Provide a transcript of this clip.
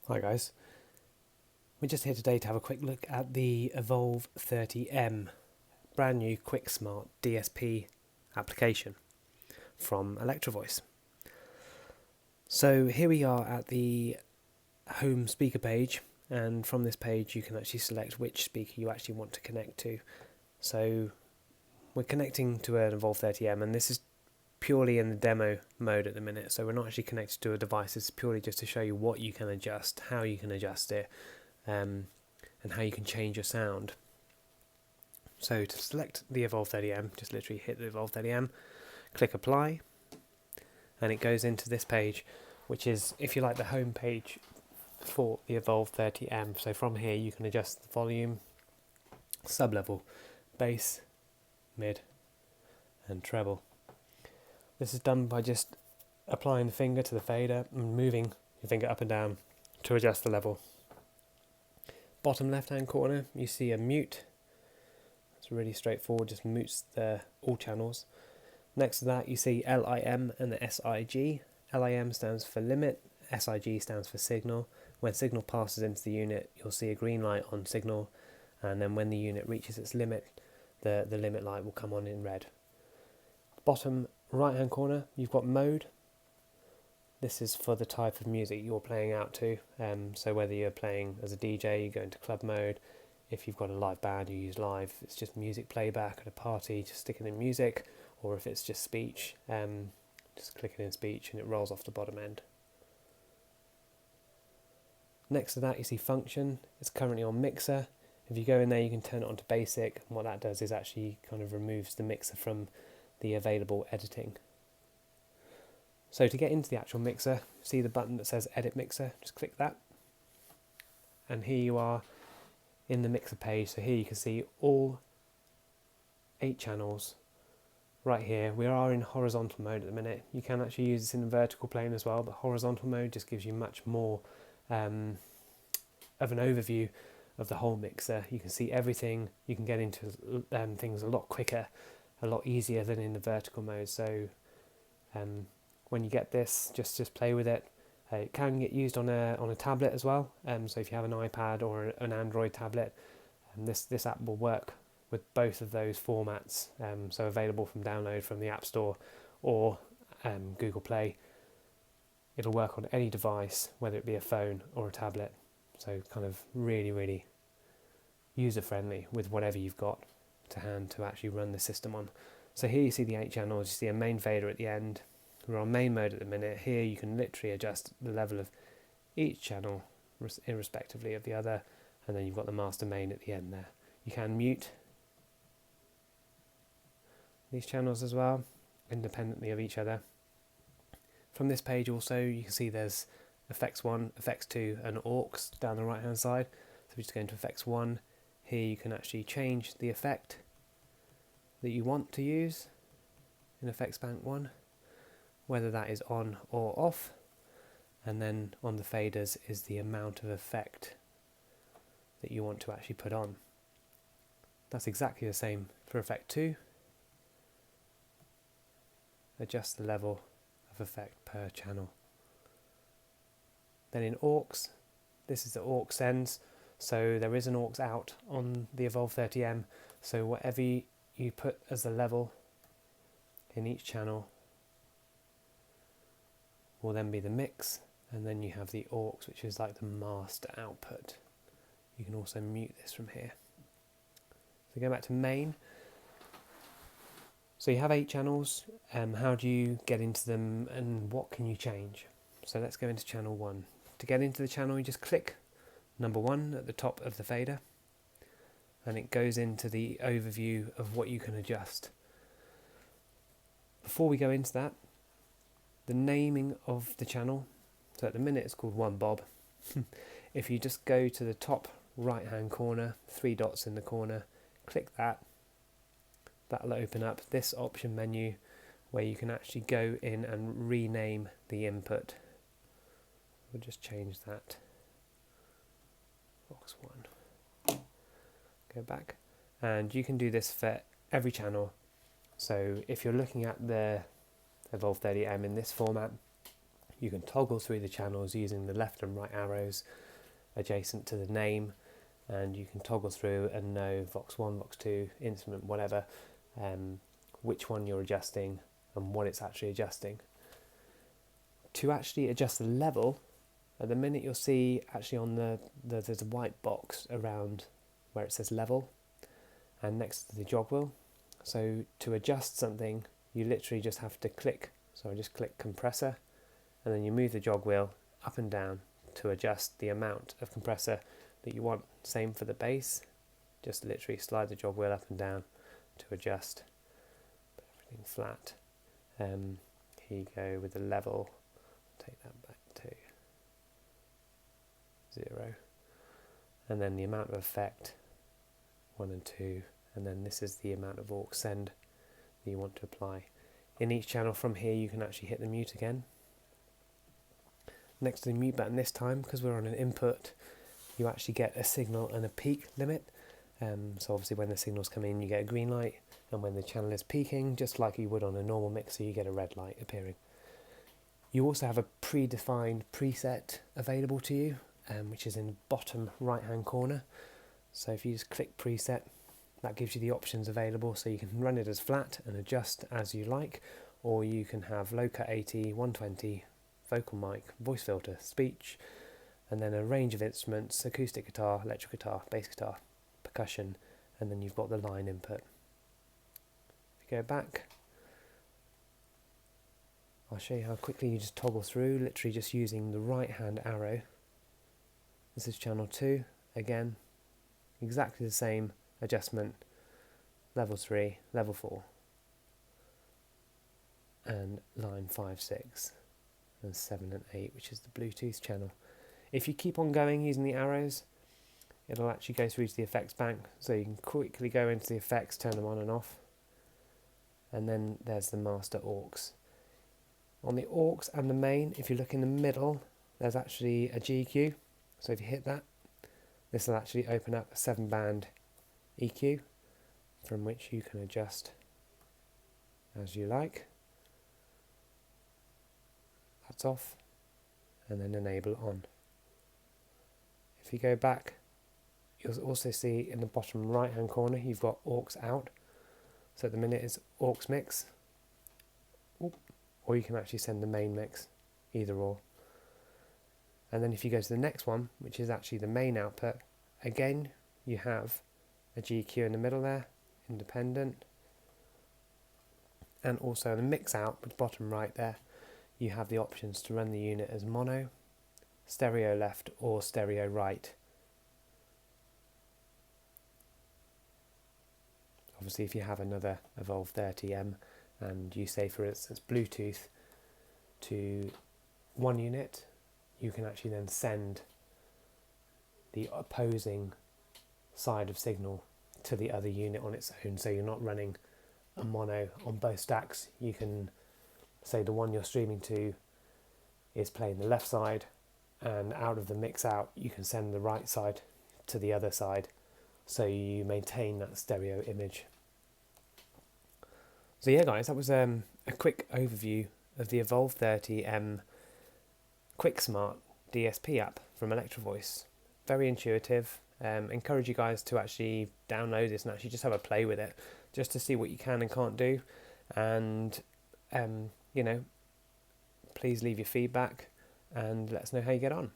Hi guys, we're just here today to have a quick look at the Evolve30M brand new QuickSmart DSP application from Electro-Voice. So here we are at the home speaker page, and from this page you can actually select which speaker you actually want to connect to. So we're connecting to an Evolve30M, and this is purely in the demo mode at the minute, so we're not actually connected to a device. It's purely just to show you what you can adjust, how you can adjust it, and how you can change your sound. So to select the Evolve30M, just literally hit the Evolve30M, click apply, and it goes into this page, which is, if you like, the home page for the Evolve30M. So from here you can adjust the volume, sub-level, bass, mid and treble. This is done by just applying the finger to the fader and moving your finger up and down to adjust the level. Bottom left hand corner you see a mute. It's really straightforward, just mutes all channels. Next to that you see LIM and the SIG. LIM stands for limit, SIG stands for signal. When signal passes into the unit you'll see a green light on signal, and then when the unit reaches its limit, the limit light will come on in red. Bottom right hand corner you've got mode. This is for the type of music you're playing out to, so whether you're playing as a DJ you go into club mode. If you've got a live band you use live. If it's just music playback at a party, just stick it in music, or if it's just speech, just click it in speech and it rolls off the bottom end. Next to that you see function. It's currently on mixer. If you go in there you can turn it on to basic, and what that does is actually kind of removes the mixer from the available editing. So to get into the actual mixer, see the button that says edit mixer, just click that, and here you are in the mixer page. So here you can see all 8 channels right here. We are in horizontal mode at the minute. You can actually use this in the vertical plane as well, but horizontal mode just gives you much more of an overview of the whole mixer. You can see everything. You can get into things a lot quicker, a lot easier than in the vertical mode. So when you get this, just play with it. It can get used on a tablet as well. So if you have an iPad or an Android tablet, this app will work with both of those formats. So available from download from the App Store or Google Play. It'll work on any device, whether it be a phone or a tablet. So kind of really user friendly with whatever you've got to hand to actually run the system on. So here you see the 8 channels. You see a main fader at the end. We're on main mode at the minute. Here you can literally adjust the level of each channel irrespectively of the other, and then you've got the master main at the end there. You can mute these channels as well, independently of each other. From this page also you can see there's effects 1, effects 2 and aux down the right hand side. So we just go into effects 1. Here you can actually change the effect that you want to use in effects bank 1, whether that is on or off, and then on the faders is the amount of effect that you want to actually put on. That's exactly the same for effect 2. Adjust the level of effect per channel. Then in aux, this is the aux ends, so there is an aux out on the Evolve30M, so whatever you put as the level in each channel will then be the mix, and then you have the aux, which is like the master output. You can also mute this from here. So go back to main. So you have 8 channels. How do you get into them and what can you change? So let's go into channel 1. To get into the channel you just click number 1 at the top of the fader, and it goes into the overview of what you can adjust. Before we go into that, the naming of the channel, so at the minute it's called 1 bob. If you just go to the top right hand corner, 3 dots in the corner, click that, that'll open up this option menu where you can actually go in and rename the input. We'll just change that, box 1, go back, and you can do this for every channel. So if you're looking at the Evolve30M in this format, You can toggle through the channels using the left and right arrows adjacent to the name, and you can toggle through and know Vox 1, Vox 2, instrument, whatever, which one you're adjusting and what it's actually adjusting. To actually adjust the level, at the minute you'll see actually on there's a white box around where it says level and next to the jog wheel. So to adjust something, you literally just have to click. So I just click compressor, and then you move the jog wheel up and down to adjust the amount of compressor that you want. Same for the bass, just literally slide the jog wheel up and down to adjust. Put everything flat. Here you go with the level, take that back to 0. And then the amount of effect, 1 and 2, and then this is the amount of aux send that you want to apply. In each channel from here you can actually hit the mute again. Next to the mute button this time, because we're on an input, you actually get a signal and a peak limit. So obviously when the signals come in you get a green light, and when the channel is peaking, just like you would on a normal mixer, you get a red light appearing. You also have a predefined preset available to you, which is in the bottom right hand corner. So if you just click preset, that gives you the options available, so you can run it as flat and adjust as you like, or you can have low cut 80, 120, vocal mic, voice filter, speech, and then a range of instruments: acoustic guitar, electric guitar, bass guitar, percussion, and then you've got the line input. If you go back, I'll show you how quickly you just toggle through, literally just using the right hand arrow. This is channel 2, again, exactly the same adjustment, level 3, level 4, and line 5, 6, and 7 and 8, which is the Bluetooth channel. If you keep on going using the arrows, it'll actually go through to the effects bank, so you can quickly go into the effects, turn them on and off, and then there's the master aux. On the aux and the main, if you look in the middle, there's actually a GQ, so if you hit that, this will actually open up a 7-band EQ from which you can adjust as you like. That's off, and then enable on. If you go back, you'll also see in the bottom right hand corner you've got aux out. So at the minute it's aux mix, or you can actually send the main mix, either or. And then if you go to the next one, which is actually the main output, again you have a GQ in the middle there, independent, and also the mix out at the bottom right there, you have the options to run the unit as mono, stereo left, or stereo right. Obviously if you have another Evolve30M and you say for instance Bluetooth to one unit, you can actually then send the opposing side of signal to the other unit on its own, so you're not running a mono on both stacks. You can say the one you're streaming to is playing the left side, and out of the mix out you can send the right side to the other side, so you maintain that stereo image. So yeah guys, that was a quick overview of the Evolve30M QuickSmart DSP app from Electro-Voice. Very intuitive. Encourage you guys to actually download this and actually just have a play with it, just to see what you can and can't do. And you know, please leave your feedback and let us know how you get on.